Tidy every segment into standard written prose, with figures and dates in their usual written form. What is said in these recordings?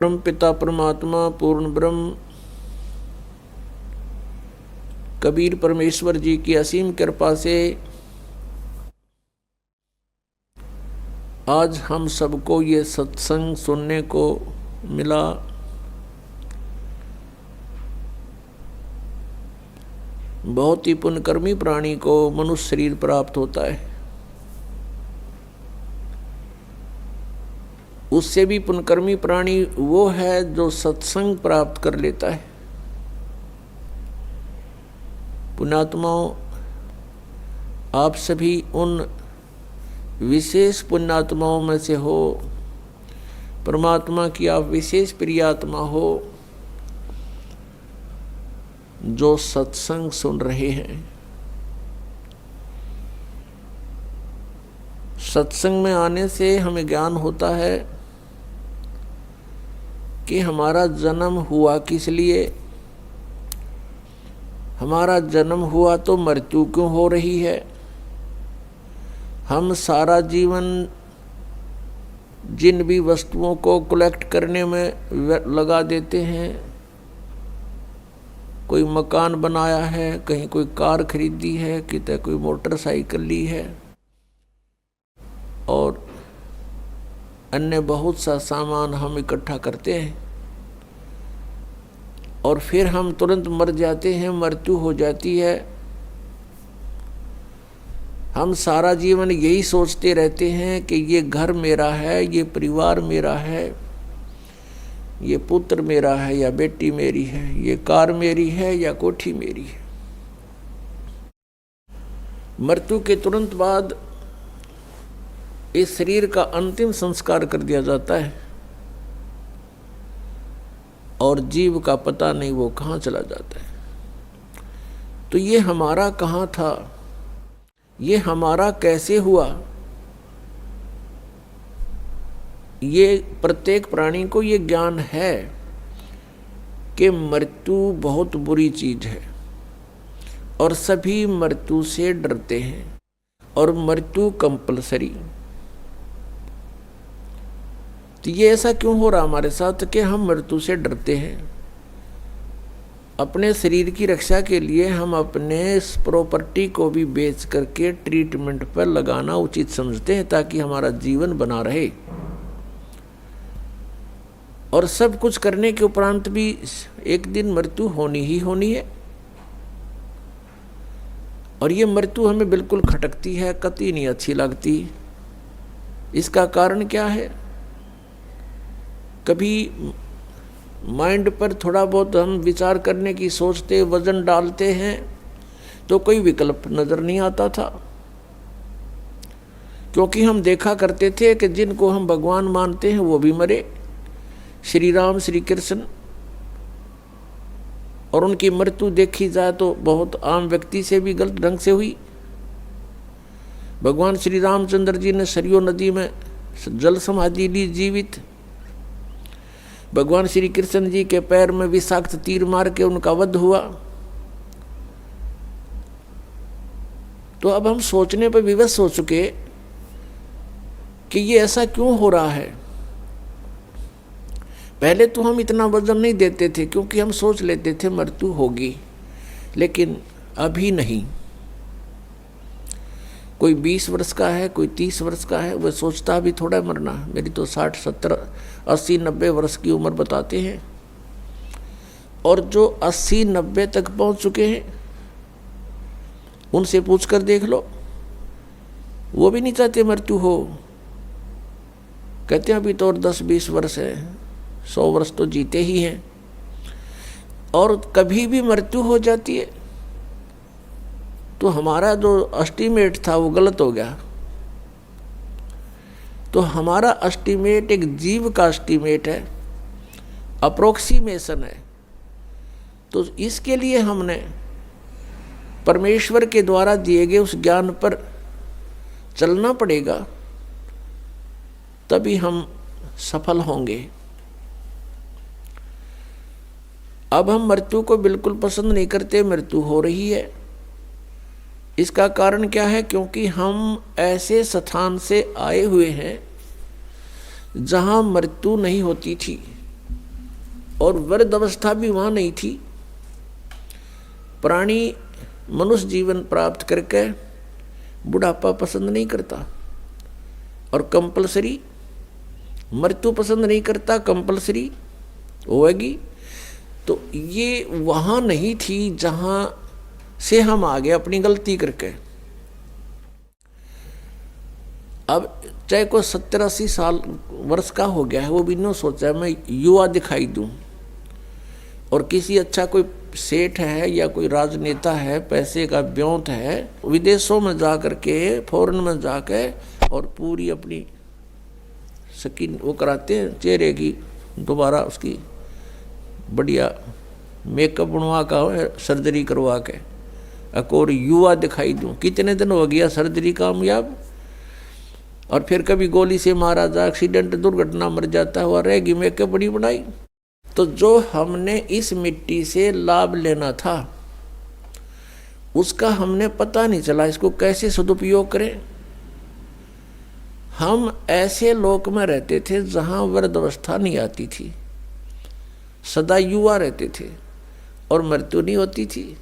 परम पिता परमात्मा पूर्ण ब्रह्म कबीर परमेश्वर जी की असीम कृपा से आज हम सबको ये सत्संग सुनने को मिला। बहुत ही पुण्यकर्मी प्राणी को मनुष्य शरीर प्राप्त होता है। उससे भी पुण्यकर्मी प्राणी वो है जो सत्संग प्राप्त कर लेता है। पुण्यात्माओं, आप सभी उन विशेष पुण्यात्माओं में से हो। परमात्मा की आप विशेष प्रियात्मा हो जो सत्संग सुन रहे हैं। सत्संग में आने से हमें ज्ञान होता है कि हमारा जन्म हुआ किस लिए, हमारा जन्म हुआ तो मृत्यु क्यों हो रही है। हम सारा जीवन जिन भी वस्तुओं को कलेक्ट करने में लगा देते हैं, कोई मकान बनाया है, कहीं कोई कार खरीदी है, कितने कोई मोटरसाइकिल ली है और अन्य बहुत सा सामान हम इकट्ठा करते हैं और फिर हम तुरंत मर जाते हैं, मृत्यु हो जाती है। हम सारा जीवन यही सोचते रहते हैं कि ये घर मेरा है, ये परिवार मेरा है, ये पुत्र मेरा है या बेटी मेरी है, ये कार मेरी है या कोठी मेरी है। मृत्यु के तुरंत बाद इस शरीर का अंतिम संस्कार कर दिया जाता है और जीव का पता नहीं वो कहाँ चला जाता है। तो ये हमारा कहाँ था, ये हमारा कैसे हुआ, ये प्रत्येक प्राणी को ये ज्ञान है कि मृत्यु बहुत बुरी चीज है और सभी मृत्यु से डरते हैं और मृत्यु कंपलसरी। तो ये ऐसा क्यों हो रहा हमारे साथ कि हम मृत्यु से डरते हैं। अपने शरीर की रक्षा के लिए हम अपने इस प्रॉपर्टी को भी बेच करके ट्रीटमेंट पर लगाना उचित समझते हैं ताकि हमारा जीवन बना रहे। और सब कुछ करने के उपरांत भी एक दिन मृत्यु होनी ही होनी है और ये मृत्यु हमें बिल्कुल खटकती है, कतई नहीं अच्छी लगती। इसका कारण क्या है? कभी माइंड पर थोड़ा बहुत हम विचार करने की सोचते, वजन डालते हैं तो कोई विकल्प नजर नहीं आता था, क्योंकि हम देखा करते थे कि जिनको हम भगवान मानते हैं वो भी मरे। श्री राम, श्री कृष्ण, और उनकी मृत्यु देखी जाए तो बहुत आम व्यक्ति से भी गलत ढंग से हुई। भगवान श्री रामचंद्र जी ने सरयू नदी में जल समाधि ली जीवित। भगवान श्री कृष्ण जी के पैर में विषाक्त तीर मार के उनका वध हुआ। तो अब हम सोचने पर विवश हो चुके कि ये ऐसा क्यों हो रहा है। पहले तो हम इतना वजन नहीं देते थे क्योंकि हम सोच लेते थे मृत्यु होगी, लेकिन अभी नहीं। कोई 20 वर्ष का है, कोई 30 वर्ष का है, वह सोचता अभी थोड़ा मरना। मेरी तो 60, 70, 80, 90 वर्ष की उम्र बताते हैं। और जो 80, 90 तक पहुंच चुके हैं उनसे पूछकर देख लो, वो भी नहीं चाहते मृत्यु हो। कहते हैं अभी तो और 10-20 वर्ष है, 100 वर्ष तो जीते ही हैं। और कभी भी मृत्यु हो जाती है तो हमारा जो एस्टीमेट था वो गलत हो गया। तो हमारा एस्टीमेट एक जीव का एस्टीमेट है, अप्रोक्सीमेशन है। तो इसके लिए हमने परमेश्वर के द्वारा दिए गए उस ज्ञान पर चलना पड़ेगा, तभी हम सफल होंगे। अब हम मृत्यु को बिल्कुल पसंद नहीं करते, मृत्यु हो रही है। इसका कारण क्या है? क्योंकि हम ऐसे स्थान से आए हुए हैं जहां मृत्यु नहीं होती थी। और वृद्ध अवस्था भी वहाँ नहीं थी। प्राणी मनुष्य जीवन प्राप्त करके बुढ़ापा पसंद नहीं करता और कंपलसरी मृत्यु पसंद नहीं करता, कंपलसरी होगी। तो ये वहाँ नहीं थी जहाँ से हम आ गए अपनी गलती करके। अब चाहे कोई 70-80 साल वर्ष का हो गया है, वो भी नहीं सोचा है मैं युवा दिखाई दूं, और किसी अच्छा कोई सेठ है या कोई राजनेता है, पैसे का ब्योंत है, विदेशों में जा कर के, फॉरेन में जाके और पूरी अपनी स्किन वो कराते हैं चेहरे की, दोबारा उसकी बढ़िया मेकअप बनवा का सर्जरी करवा के और युवा दिखाई दूं। कितने दिन हो गया सर्जरी कामयाब, और फिर कभी गोली से मारा जा, एक्सीडेंट दुर्घटना मर जाता हुआ रहेगी मेकअप बड़ी बनाई। तो जो हमने इस मिट्टी से लाभ लेना था उसका हमने पता नहीं चला, इसको कैसे सदुपयोग करें। हम ऐसे लोक में रहते थे जहां वृद्धावस्था नहीं आती थी, सदा युवा रहते थे और मृत्यु नहीं होती थी।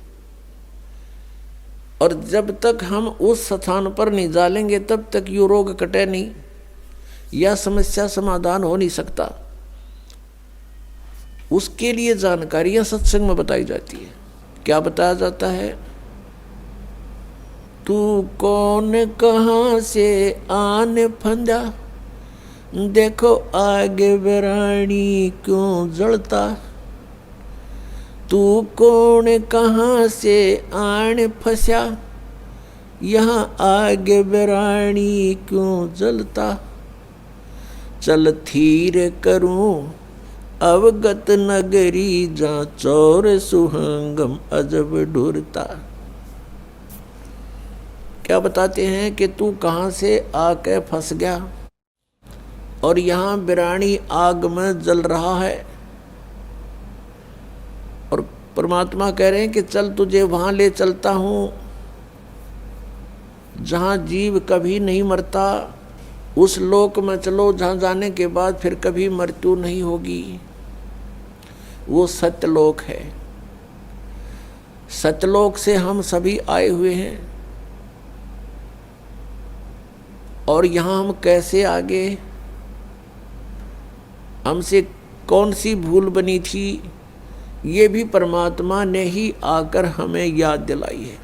और जब तक हम उस स्थान पर नहीं डालेंगे तब तक ये रोग कटे नहीं या समस्या समाधान हो नहीं सकता। उसके लिए जानकारियां सत्संग में बताई जाती है। क्या बताया जाता है? तू कौन कहाँ से आने फंदा, देखो आगे बेरानी क्यों जलता। तू कौन कहाँ से आने फंसा, यहाँ आगे बेरानी क्यों जलता। चल थीर करूं अवगत नगरी, जहाँ चोर सुहंगम अजब ढूरता। क्या बताते हैं कि तू कहाँ से आके फंस गया और यहाँ बिरानी आग में जल रहा है। और परमात्मा कह रहे हैं कि चल तुझे वहाँ ले चलता हूँ जहाँ जीव कभी नहीं मरता। उस लोक में चलो जहाँ जाने के बाद फिर कभी मृत्यु नहीं होगी। वो सत्यलोक है। सत्यलोक से हम सभी आए हुए हैं। और यहाँ हम कैसे आगे, हमसे कौन सी भूल बनी थी, ये भी परमात्मा ने ही आकर हमें याद दिलाई है।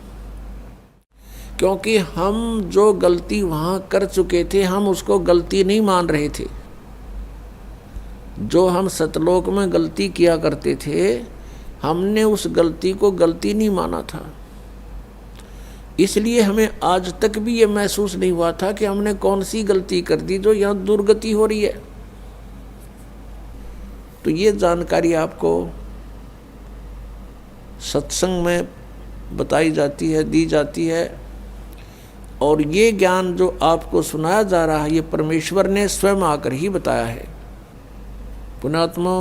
क्योंकि हम जो गलती वहाँ कर चुके थे हम उसको गलती नहीं मान रहे थे। जो हम सतलोक में गलती किया करते थे हमने उस गलती को गलती नहीं माना था। इसलिए हमें आज तक भी ये महसूस नहीं हुआ था कि हमने कौन सी गलती कर दी जो यहाँ दुर्गति हो रही है। तो ये जानकारी आपको सत्संग में बताई जाती है, दी जाती है। और ये ज्ञान जो आपको सुनाया जा रहा है ये परमेश्वर ने स्वयं आकर ही बताया है। पुण्यात्मा,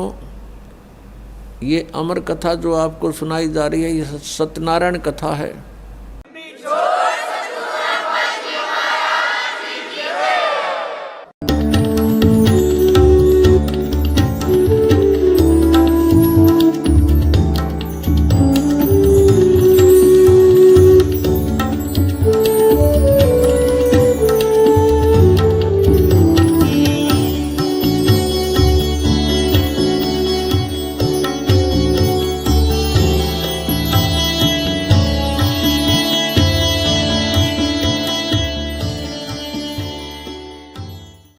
ये अमर कथा जो आपको सुनाई जा रही है ये सत्यनारायण कथा है।